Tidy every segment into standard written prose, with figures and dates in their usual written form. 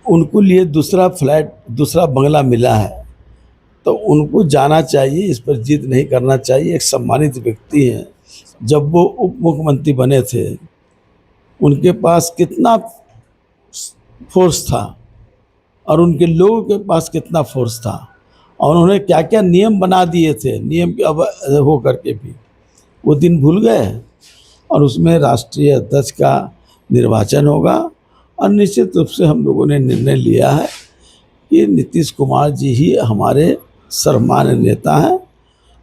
उनको लिए दूसरा फ्लैट, दूसरा बंगला मिला है, तो उनको जाना चाहिए, इस पर जिद नहीं करना चाहिए। एक सम्मानित व्यक्ति हैं, जब वो उप मुख्यमंत्री बने थे उनके पास कितना फोर्स था और उनके लोगों के पास कितना फोर्स था, और उन्होंने क्या क्या नियम बना दिए थे, नियम के अब हो करके भी वो दिन भूल गए। और उसमें राष्ट्रीय अध्यक्ष का निर्वाचन होगा, और निश्चित रूप से हम लोगों ने निर्णय लिया है कि नीतीश कुमार जी ही हमारे सर्वमान्य नेता हैं।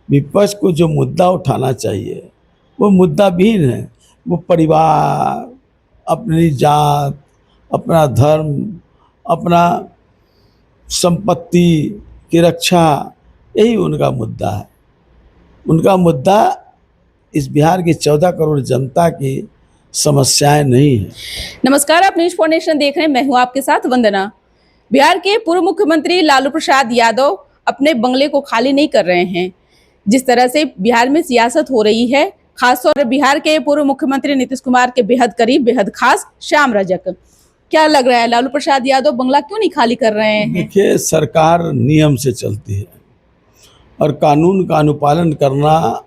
विपक्ष को जो मुद्दा उठाना चाहिए वो मुद्दा विहीन है। वो परिवार, अपनी जात, अपना धर्म, अपना संपत्ति की रक्षा, यही उनका मुद्दा है। उनका मुद्दा इस बिहार की 14 करोड़ जनता की समस्याएं नहीं है। नमस्कार, आप न्यूज 4 नेशन देख रहे हैं। मैं हूं आपके साथ वंदना। बिहार के पूर्व मुख्यमंत्री लालू प्रसाद यादव अपने बंगले को खाली नहीं कर रहे हैं। जिस तरह से बिहार में सियासत हो रही है, खासतौर पर बिहार के पूर्व मुख्यमंत्री नीतीश कुमार के बेहद करीब, बेहद खास श्याम रजक, क्या लग रहा है लालू प्रसाद यादव बंगला क्यों नहीं खाली कर रहे हैं? देखिए, सरकार नियम से चलती है और कानून का अनुपालन करना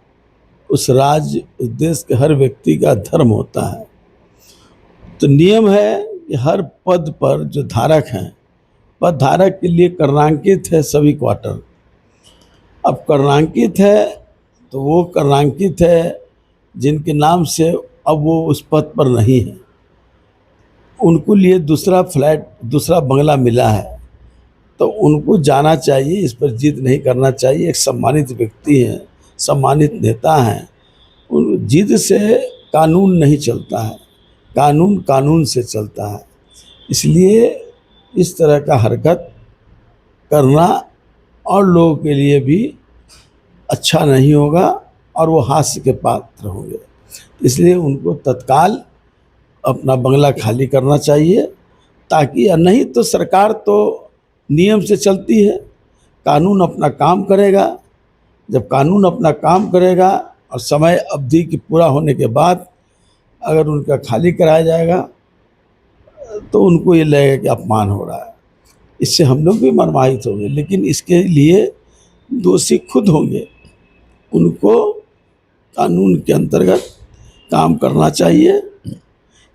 उस राज्य, उस देश के हर व्यक्ति का धर्म होता है। तो नियम है कि हर पद पर जो धारक हैं, पद धारक के लिए कर्णांकित है सभी क्वार्टर। अब कर्णांकित है तो वो कर्णांकित है जिनके नाम से अब वो उस पद पर नहीं है, उनको लिए दूसरा फ्लैट, दूसरा बंगला मिला है, तो उनको जाना चाहिए, इस पर जिद नहीं करना चाहिए। एक सम्मानित व्यक्ति हैं, सम्मानित नेता हैं, उन जिद से कानून नहीं चलता है, कानून कानून से चलता है। इसलिए इस तरह का हरकत करना और लोगों के लिए भी अच्छा नहीं होगा और वो हास्य के पात्र होंगे। इसलिए उनको तत्काल अपना बंगला खाली करना चाहिए, ताकि, नहीं तो सरकार तो नियम से चलती है, कानून अपना काम करेगा। जब कानून अपना काम करेगा और समय अवधि की पूरा होने के बाद अगर उनका खाली कराया जाएगा तो उनको ये लगेगा कि अपमान हो रहा है। इससे हम लोग भी मनमाहित होंगे, लेकिन इसके लिए दोषी खुद होंगे। उनको कानून के अंतर्गत काम करना चाहिए।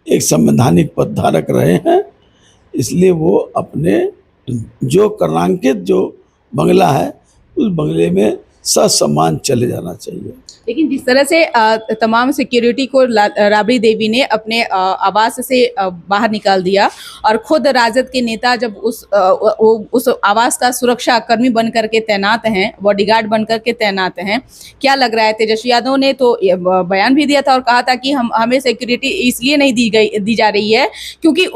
एक संवैधानिक पद धारक रहे हैं, इसलिए वो अपने जो कर्णांकित जो बंगला है उस बंगले में ससम्मान चले जाना चाहिए। लेकिन जिस तरह से तमाम सिक्योरिटी को राबड़ी देवी ने अपने आवास से बाहर निकाल दिया और खुद राजद के नेता जब उस आवास का सुरक्षा कर्मी बन करके तैनात हैं, बॉडीगार्ड बन करके तैनात हैं, क्या लग रहा है? तेजस्वी यादव ने तो बयान भी दिया था और कहा था कि हमें सिक्योरिटी इसलिए नहीं दी जा रही है क्योंकि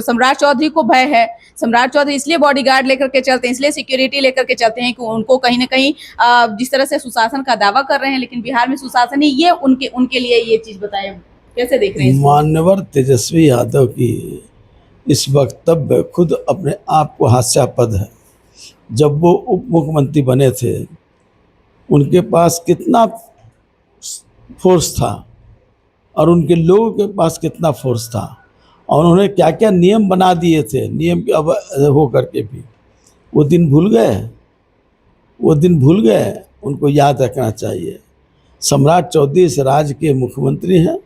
सम्राट चौधरी को भय है। सम्राट चौधरी इसलिए बॉडीगार्ड लेकर के चलते हैं, इसलिए सिक्योरिटी लेकर के चलते हैं कि उनको कहीं ना कहीं जिस तरह से सुशासन का दावा कर रहे हैं, लेकिन बिहार में सुशासन नहीं, ये उनके लिए ये चीज बताएं, कैसे देख रहे हैं? मान्यवर तेजस्वी यादव की इस वक्तव्य खुद अपने आप को हास्यास्पद है। जब वो उप मुख्यमंत्री बने थे उनके पास कितना फोर्स था और उनके लोगों के पास कितना फोर्स था, और उन्होंने क्या क्या नियम बना दिए थे, नियम के अब हो करके भी वो दिन भूल गए। वो दिन भूल गए, उनको याद रखना चाहिए। सम्राट चौधरी इस राज्य के मुख्यमंत्री हैं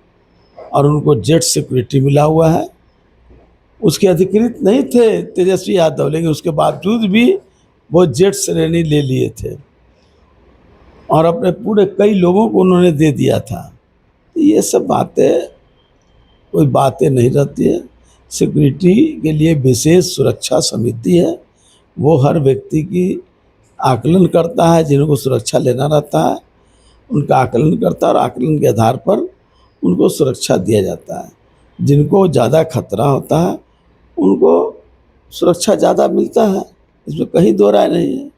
और उनको जेट सिक्योरिटी मिला हुआ है। उसके अधिकृत नहीं थे तेजस्वी यादव, लेकिन उसके बावजूद भी वो जेट श्रेणी ले लिए थे और अपने पूरे कई लोगों को उन्होंने दे दिया था। ये सब बातें कोई बातें नहीं रहती है। सिक्योरिटी के लिए विशेष सुरक्षा समिति है, वो हर व्यक्ति की आकलन करता है, जिनको सुरक्षा लेना रहता है उनका आकलन करता है और आकलन के आधार पर उनको सुरक्षा दिया जाता है। जिनको ज़्यादा खतरा होता है उनको सुरक्षा ज़्यादा मिलता है, इसमें कहीं दो राय नहीं है।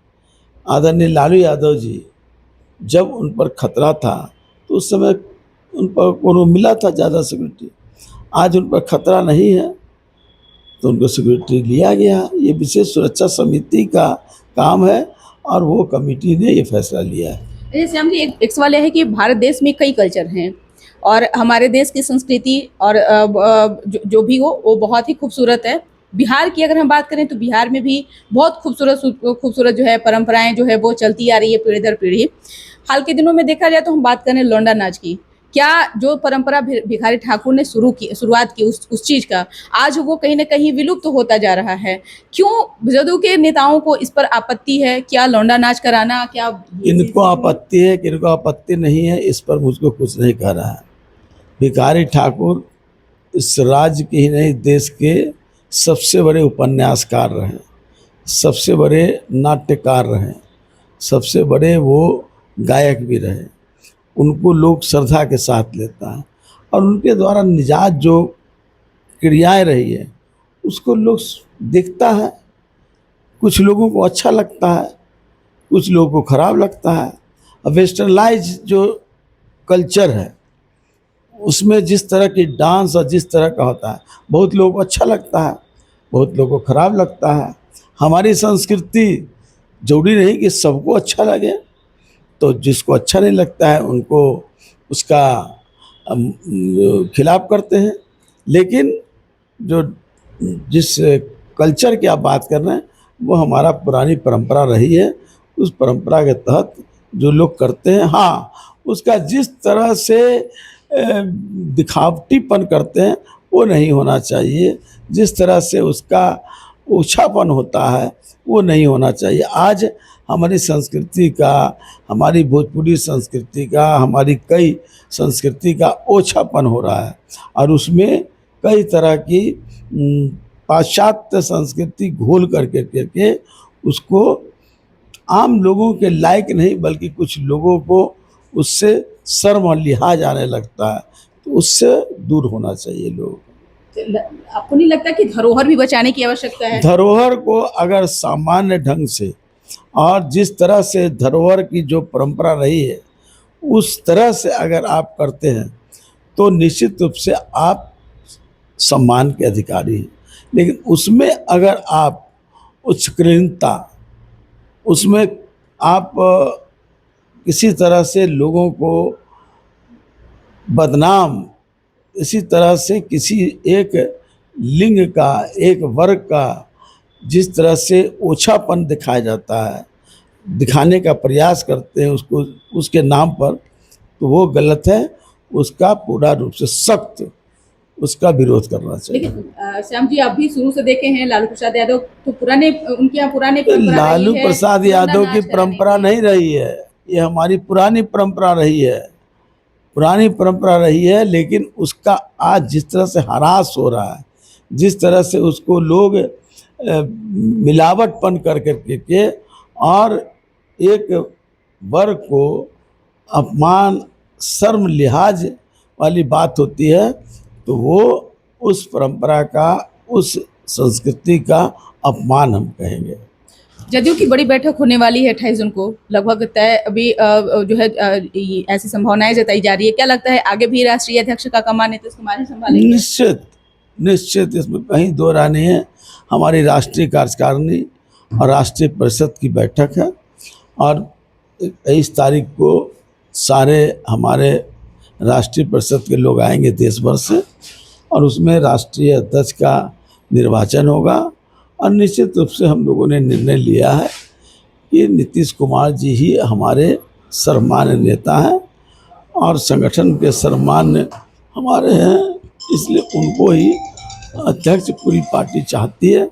आदरणीय लालू यादव जी, जब उन पर खतरा था तो उस समय उन पर उनको मिला था ज़्यादा सिक्योरिटी। आज उन पर खतरा नहीं है तो उनको सिक्योरिटी लिया गया। ये विशेष सुरक्षा समिति का काम है और वो कमेटी ने ये फैसला लिया है। श्याम जी, एक सवाल यह है कि भारत देश में कई कल्चर हैं और हमारे देश की संस्कृति और जो भी हो वो बहुत ही खूबसूरत है। बिहार की अगर हम बात करें तो बिहार में भी बहुत खूबसूरत जो है परंपराएं जो है वो चलती आ रही है पीढ़ी दर पीढ़ी। हाल के दिनों में देखा जाए तो हम बात करें लौंडा नाच की, क्या जो परंपरा भिखारी ठाकुर ने शुरुआत की उस चीज का, आज वो कहीं ना कहीं विलुप्त होता जा रहा है। क्यों जदयू के नेताओं को इस पर आपत्ति है? क्या लौंडा नाच कराना, क्या किनको आपत्ति है किनको आपत्ति नहीं है, इस पर मुझको कुछ नहीं कह रहा है। भिखारी ठाकुर इस राज्य के ही नहीं देश के सबसे बड़े उपन्यासकार रहे, सबसे बड़े नाट्यकार रहे, सबसे बड़े वो गायक भी रहे। उनको लोग श्रद्धा के साथ लेता है और उनके द्वारा निजात जो क्रियाएं रही है उसको लोग देखता है। कुछ लोगों को अच्छा लगता है, कुछ लोगों को खराब लगता है। अब वेस्टर्नलाइज जो कल्चर है उसमें जिस तरह की डांस और जिस तरह का होता है, बहुत लोगों को अच्छा लगता है, बहुत लोगों को खराब लगता है। हमारी संस्कृति जरूरी नहीं कि सबको अच्छा लगे, तो जिसको अच्छा नहीं लगता है उनको उसका खिलाफ करते हैं। लेकिन जो जिस कल्चर की आप बात कर रहे हैं वो हमारा पुरानी परंपरा रही है, उस परंपरा के तहत जो लोग करते हैं, हाँ उसका जिस तरह से दिखावटीपन करते हैं वो नहीं होना चाहिए, जिस तरह से उसका ओछापन होता है वो नहीं होना चाहिए। आज हमारी संस्कृति का, हमारी भोजपुरी संस्कृति का, हमारी कई संस्कृति का ओछापन हो रहा है और उसमें कई तरह की पाश्चात्य संस्कृति घोल करके उसको आम लोगों के लायक नहीं बल्कि कुछ लोगों को उससे शर्म और लिहाज आने लगता है, तो उससे दूर होना चाहिए लोग। आपको नहीं लगता कि धरोहर भी बचाने की आवश्यकता है? धरोहर को अगर सामान्य ढंग से और जिस तरह से धरोहर की जो परंपरा रही है उस तरह से अगर आप करते हैं तो निश्चित रूप से आप सम्मान के अधिकारी हैं। लेकिन उसमें अगर आप उच्छृंखलता, उसमें आप किसी तरह से लोगों को बदनाम, इसी तरह से किसी एक लिंग का, एक वर्ग का जिस तरह से ओछापन दिखाया जाता है, दिखाने का प्रयास करते हैं उसको उसके नाम पर, तो वो गलत है। उसका पूरा रूप से सख्त उसका विरोध करना चाहिए। लेकिन श्याम जी, आप भी शुरू से देखे हैं लालू प्रसाद यादव तो उनके यहाँ पुराने लालू प्रसाद यादव की परंपरा नहीं रही है, ये हमारी पुरानी परंपरा रही है, पुरानी परंपरा रही है। लेकिन उसका आज जिस तरह से हरास हो रहा है, जिस तरह से उसको लोग मिलावटपन कर के और एक वर्ग को अपमान, शर्म, लिहाज वाली बात होती है, तो वो उस परंपरा का, उस संस्कृति का अपमान हम कहेंगे। जदयू की बड़ी बैठक होने वाली है 28 जून को, लगभग तय अभी जो है ऐसी संभावनाएं जताई जा रही है। क्या लगता है आगे भी राष्ट्रीय अध्यक्ष का कमान नीतीश कुमार ही संभालेंगे? निश्चित इसमें कहीं दो राय नहीं है। हमारी राष्ट्रीय कार्यकारिणी और राष्ट्रीय परिषद की बैठक है और 23 तारीख को सारे हमारे राष्ट्रीय परिषद के लोग आएंगे देश भर से और उसमें राष्ट्रीय अध्यक्ष का निर्वाचन होगा। और निश्चित रूप से हम लोगों ने निर्णय लिया है कि नीतीश कुमार जी ही हमारे सर्वमान्य नेता हैं और संगठन के सर्वमान्य हमारे हैं, इसलिए उनको ही अध्यक्ष पूरी पार्टी चाहती है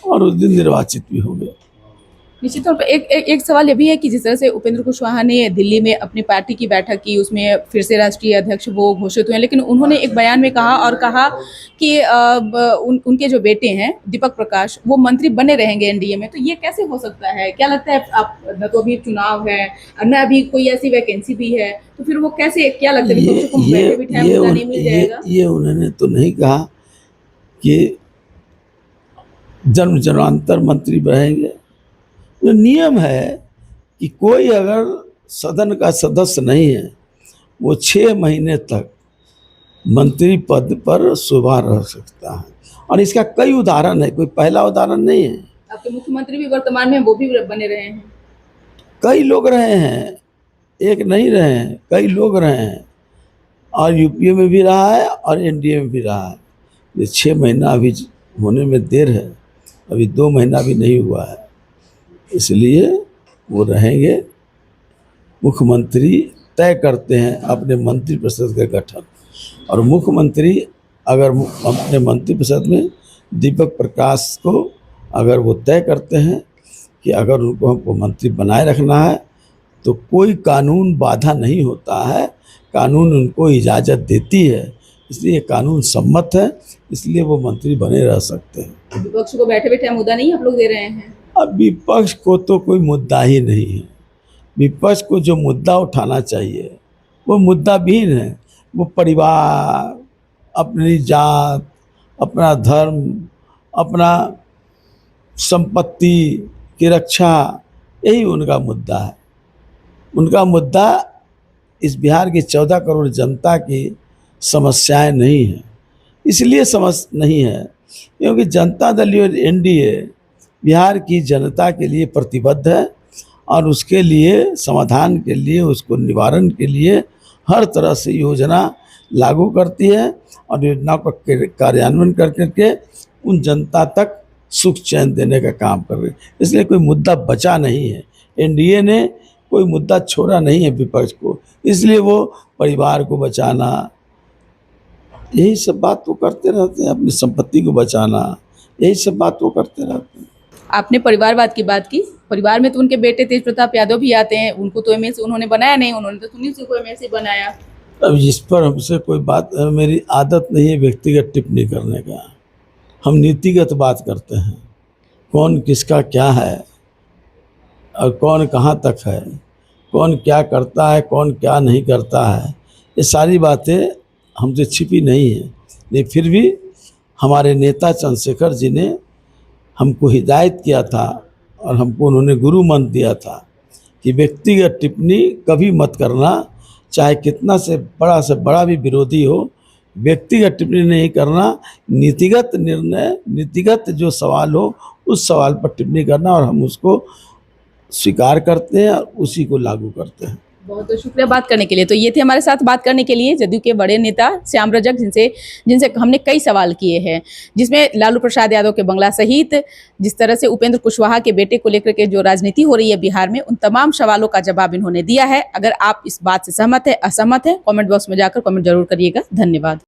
और उस दिन निर्वाचित भी होंगे। निश्चित तौर पर एक सवाल ये भी है कि जिस तरह से उपेंद्र कुशवाहा ने दिल्ली में अपनी पार्टी की बैठक की, उसमें फिर से राष्ट्रीय अध्यक्ष वो घोषित हुए, लेकिन उन्होंने एक बयान में कहा कि उनके जो बेटे हैं दीपक प्रकाश वो मंत्री बने रहेंगे एनडीए में। तो ये कैसे हो सकता है? क्या लगता है आप, न तो अभी चुनाव है और न अभी कोई ऐसी वैकेंसी भी है, तो फिर वो कैसे, क्या लगता है ये उन्होंने तो नहीं कहा कि जन्म जन्मांतर मंत्री रहेंगे। जो नियम है कि कोई अगर सदन का सदस्य नहीं है वो 6 महीने तक मंत्री पद पर शोभा रह सकता है और इसका कई उदाहरण है, कोई पहला उदाहरण नहीं है। आपके मुख्यमंत्री भी वर्तमान में वो भी बने रहे हैं, कई लोग रहे हैं, एक नहीं रहे हैं, कई लोग रहे हैं और यूपीए में भी रहा है और एनडीए में भी रहा है। ये 6 महीना अभी होने में देर है, अभी 2 महीना भी नहीं हुआ है, इसलिए वो रहेंगे। मुख्यमंत्री तय करते हैं अपने मंत्रिपरिषद का गठन, और मुख्यमंत्री अगर अपने मंत्रिपरिषद में दीपक प्रकाश को अगर वो तय करते हैं कि अगर उनको हमको मंत्री बनाए रखना है तो कोई कानून बाधा नहीं होता है, कानून उनको इजाज़त देती है, इसलिए कानून सम्मत है, इसलिए वो मंत्री बने रह सकते हैं। विपक्ष को बैठे बैठे मुद्दा नहीं आप लोग दे रहे हैं? अब विपक्ष को तो कोई मुद्दा ही नहीं है। विपक्ष को जो मुद्दा उठाना चाहिए वो मुद्दा विहीन है। वो परिवार, अपनी जात, अपना धर्म, अपना संपत्ति की रक्षा, यही उनका मुद्दा है। उनका मुद्दा इस बिहार की 14 करोड़ जनता की समस्याएं नहीं है, इसलिए समझ नहीं है क्योंकि जनता दल और एनडीए बिहार की जनता के लिए प्रतिबद्ध है और उसके लिए समाधान के लिए, उसको निवारण के लिए हर तरह से योजना लागू करती है और योजना का कार्यान्वयन कर करके उन जनता तक सुख चैन देने का काम कर रही है। इसलिए कोई मुद्दा बचा नहीं है, एनडीए ने कोई मुद्दा छोड़ा नहीं है विपक्ष को, इसलिए वो परिवार को बचाना, यही सब बात वो करते रहते हैं, अपनी संपत्ति को बचाना, यही सब बात वो करते रहते हैं। आपने परिवारवाद की बात की, परिवार में तो उनके बेटे तेज प्रताप यादव भी आते हैं, उनको तो एमएलसी उन्होंने बनाया नहीं, उन्होंने तो सुनील सिंह को एमएलसी बनाया। अब इस पर हमसे कोई बात, मेरी आदत नहीं है व्यक्तिगत टिप्पणी करने का, हम नीतिगत बात करते हैं, कौन किसका क्या है और कौन कहाँ तक है, कौन क्या करता है, कौन क्या नहीं करता है, ये सारी बातें हमसे छिपी नहीं है। लेकिन फिर भी हमारे नेता चंद्रशेखर जी ने हमको हिदायत किया था और हमको उन्होंने गुरु मंत्र दिया था कि व्यक्तिगत टिप्पणी कभी मत करना, चाहे कितना से बड़ा भी विरोधी हो, व्यक्तिगत टिप्पणी नहीं करना, नीतिगत निर्णय, नीतिगत जो सवाल हो उस सवाल पर टिप्पणी करना, और हम उसको स्वीकार करते हैं और उसी को लागू करते हैं। बहुत बहुत शुक्रिया बात करने के लिए। तो ये थे हमारे साथ बात करने के लिए जदयू के बड़े नेता श्याम रजक, जिनसे हमने कई सवाल किए हैं, जिसमें लालू प्रसाद यादव के बंगला सहित जिस तरह से उपेंद्र कुशवाहा के बेटे को लेकर के जो राजनीति हो रही है बिहार में, उन तमाम सवालों का जवाब इन्होंने दिया है। अगर आप इस बात से सहमत है, असहमत है, कमेंट बॉक्स में जाकर कमेंट जरूर करिएगा। धन्यवाद।